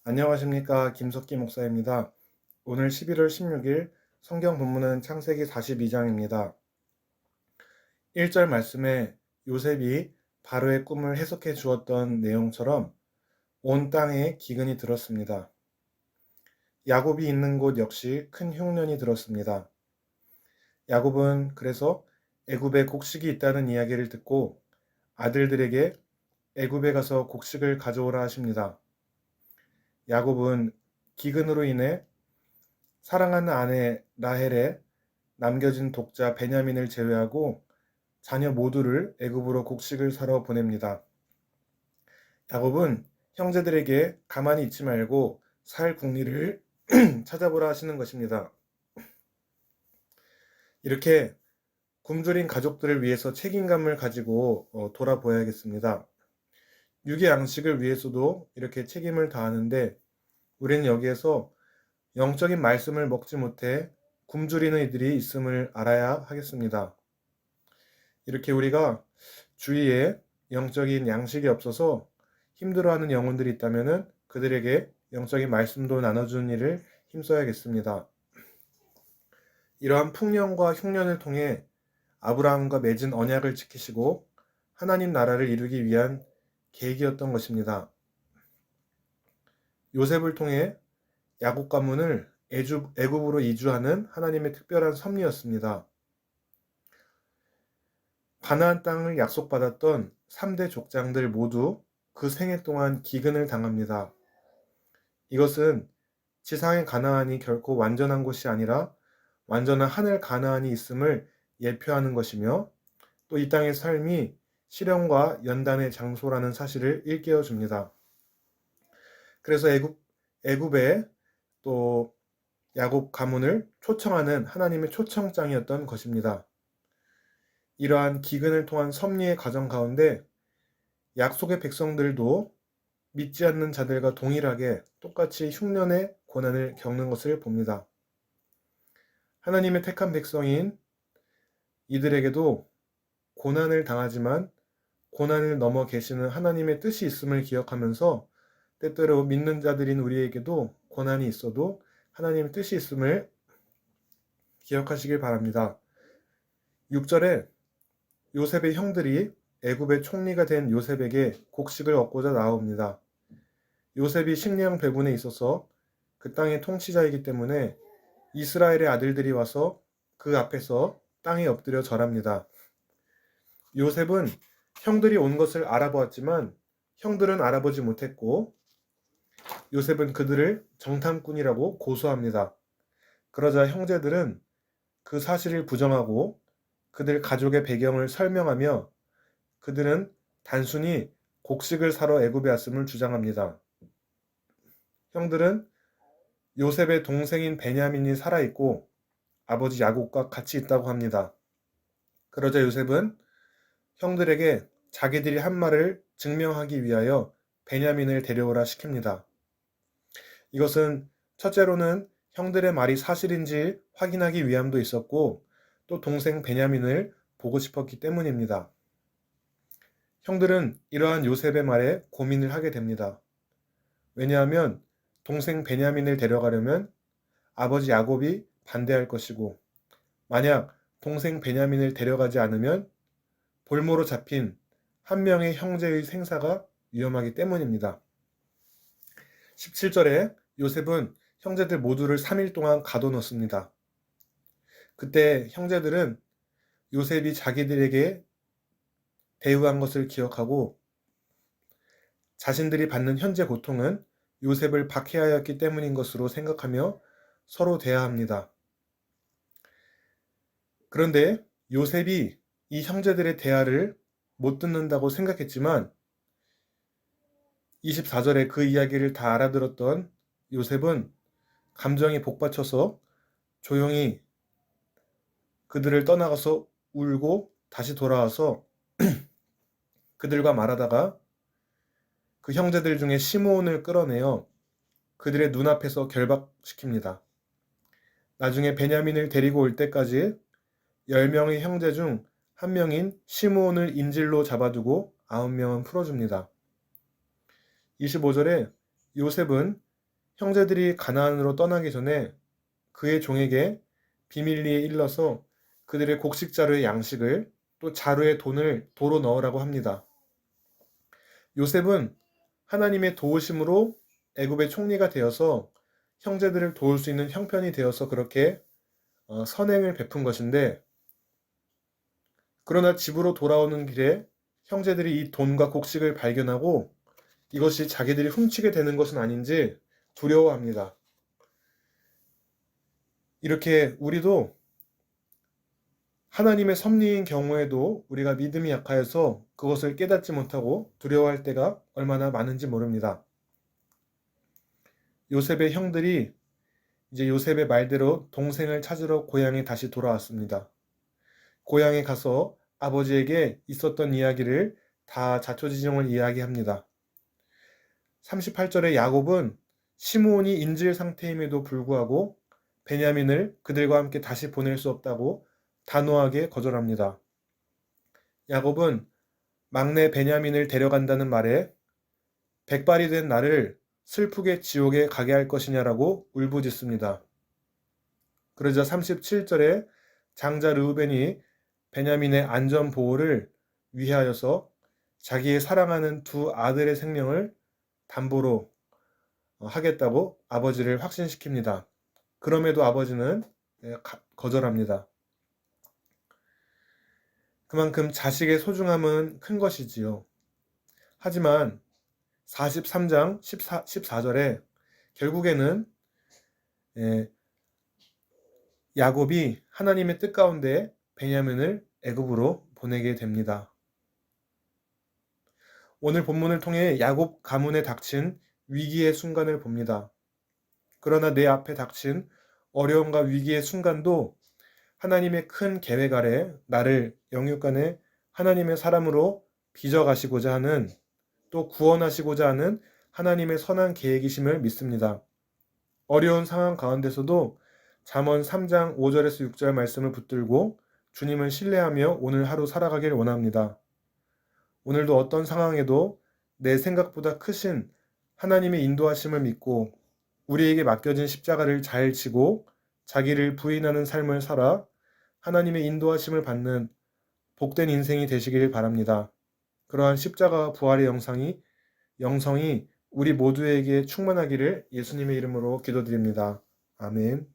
안녕하십니까. 김석기 목사입니다. 오늘 11월 16일 성경 본문은 창세기 42장입니다. 1절 말씀에 요셉이 바로의 꿈을 해석해 주었던 내용처럼 온 땅에 기근이 들었습니다. 야곱이 있는 곳 역시 큰 흉년이 들었습니다. 야곱은 그래서 애굽에 곡식이 있다는 이야기를 듣고 아들들에게 애굽에 가서 곡식을 가져오라 하십니다. 야곱은 기근으로 인해 사랑하는 아내 라헬의 남겨진 독자 베냐민을 제외하고 자녀 모두를 애굽으로 곡식을 사러 보냅니다. 야곱은 형제들에게 가만히 있지 말고 살 국리를 찾아보라 하시는 것입니다. 이렇게 굶주린 가족들을 위해서 책임감을 가지고 돌아보야겠습니다. 육의 양식을 위해서도 이렇게 책임을 다하는데 우리는 여기에서 영적인 말씀을 먹지 못해 굶주리는 이들이 있음을 알아야 하겠습니다. 이렇게 우리가 주위에 영적인 양식이 없어서 힘들어하는 영혼들이 있다면 그들에게 영적인 말씀도 나눠주는 일을 힘써야겠습니다. 이러한 풍년과 흉년을 통해 아브라함과 맺은 언약을 지키시고 하나님 나라를 이루기 위한 계획이었던 것입니다. 요셉을 통해 야곱 가문을 애굽으로 이주하는 하나님의 특별한 섭리였습니다. 가나안 땅을 약속받았던 3대 족장들 모두 그 생애 동안 기근을 당합니다. 이것은 지상의 가나안이 결코 완전한 곳이 아니라 완전한 하늘 가나안이 있음을 예표하는 것이며 또 이 땅의 삶이 시련과 연단의 장소라는 사실을 일깨워 줍니다. 그래서 애굽에 또 야곱 가문을 초청하는 하나님의 초청장이었던 것입니다. 이러한 기근을 통한 섭리의 과정 가운데 약속의 백성들도 믿지 않는 자들과 동일하게 똑같이 흉년의 고난을 겪는 것을 봅니다. 하나님의 택한 백성인 이들에게도 고난을 당하지만 고난을 넘어 계시는 하나님의 뜻이 있음을 기억하면서 때때로 믿는 자들인 우리에게도 고난이 있어도 하나님의 뜻이 있음을 기억하시길 바랍니다. 6절에 요셉의 형들이 애굽의 총리가 된 요셉에게 곡식을 얻고자 나옵니다. 요셉이 식량 배분에 있어서 그 땅의 통치자이기 때문에 이스라엘의 아들들이 와서 그 앞에서 땅에 엎드려 절합니다. 요셉은 형들이 온 것을 알아보았지만 형들은 알아보지 못했고 요셉은 그들을 정탐꾼이라고 고소합니다. 그러자 형제들은 그 사실을 부정하고 그들 가족의 배경을 설명하며 그들은 단순히 곡식을 사러 애굽에 왔음을 주장합니다. 형들은 요셉의 동생인 베냐민이 살아있고 아버지 야곱과 같이 있다고 합니다. 그러자 요셉은 형들에게 자기들이 한 말을 증명하기 위하여 베냐민을 데려오라 시킵니다. 이것은 첫째로는 형들의 말이 사실인지 확인하기 위함도 있었고 또 동생 베냐민을 보고 싶었기 때문입니다. 형들은 이러한 요셉의 말에 고민을 하게 됩니다. 왜냐하면 동생 베냐민을 데려가려면 아버지 야곱이 반대할 것이고 만약 동생 베냐민을 데려가지 않으면 볼모로 잡힌 한 명의 형제의 생사가 위험하기 때문입니다. 17절에 요셉은 형제들 모두를 3일 동안 가둬놓습니다. 그때 형제들은 요셉이 자기들에게 대우한 것을 기억하고 자신들이 받는 현재 고통은 요셉을 박해하였기 때문인 것으로 생각하며 서로 대화합니다. 그런데 요셉이 이 형제들의 대화를 못 듣는다고 생각했지만 24절에 그 이야기를 다 알아들었던 요셉은 감정이 복받쳐서 조용히 그들을 떠나가서 울고 다시 돌아와서 그들과 말하다가 그 형제들 중에 시므온을 끌어내어 그들의 눈앞에서 결박시킵니다. 나중에 베냐민을 데리고 올 때까지 10명의 형제 중 한 명인 시므온을 인질로 잡아두고 9명은 풀어줍니다. 25절에 요셉은 형제들이 가나안으로 떠나기 전에 그의 종에게 비밀리에 일러서 그들의 곡식 자루의 양식을 또 자루의 돈을 도로 넣으라고 합니다. 요셉은 하나님의 도우심으로 애굽의 총리가 되어서 형제들을 도울 수 있는 형편이 되어서 그렇게 선행을 베푼 것인데, 그러나 집으로 돌아오는 길에 형제들이 이 돈과 곡식을 발견하고 이것이 자기들이 훔치게 되는 것은 아닌지 두려워합니다. 이렇게 우리도 하나님의 섭리인 경우에도 우리가 믿음이 약하여서 그것을 깨닫지 못하고 두려워할 때가 얼마나 많은지 모릅니다. 요셉의 형들이 이제 요셉의 말대로 동생을 찾으러 고향에 다시 돌아왔습니다. 고향에 가서 아버지에게 있었던 이야기를 다 자초지종을 이야기합니다. 38절에 야곱은 시므온이 인질 상태임에도 불구하고 베냐민을 그들과 함께 다시 보낼 수 없다고 단호하게 거절합니다. 야곱은 막내 베냐민을 데려간다는 말에 백발이 된 나를 슬프게 지옥에 가게 할 것이냐라고 울부짖습니다. 그러자 37절에 장자 르우벤이 베냐민의 안전 보호를 위하여서 자기의 사랑하는 두 아들의 생명을 담보로 하겠다고 아버지를 확신시킵니다. 그럼에도 아버지는 거절합니다. 그만큼 자식의 소중함은 큰 것이지요. 하지만 43장 14절에 결국에는 야곱이 하나님의 뜻 가운데 베냐민을 애굽으로 보내게 됩니다. 오늘 본문을 통해 야곱 가문에 닥친 위기의 순간을 봅니다. 그러나 내 앞에 닥친 어려움과 위기의 순간도 하나님의 큰 계획 아래 나를 영육간에 하나님의 사람으로 빚어가시고자 하는, 또 구원하시고자 하는 하나님의 선한 계획이심을 믿습니다. 어려운 상황 가운데서도 잠언 3장 5절에서 6절 말씀을 붙들고 주님을 신뢰하며 오늘 하루 살아가길 원합니다. 오늘도 어떤 상황에도 내 생각보다 크신 하나님의 인도하심을 믿고 우리에게 맡겨진 십자가를 잘 지고 자기를 부인하는 삶을 살아 하나님의 인도하심을 받는 복된 인생이 되시길 바랍니다. 그러한 십자가와 부활의 영성이 우리 모두에게 충만하기를 예수님의 이름으로 기도드립니다. 아멘.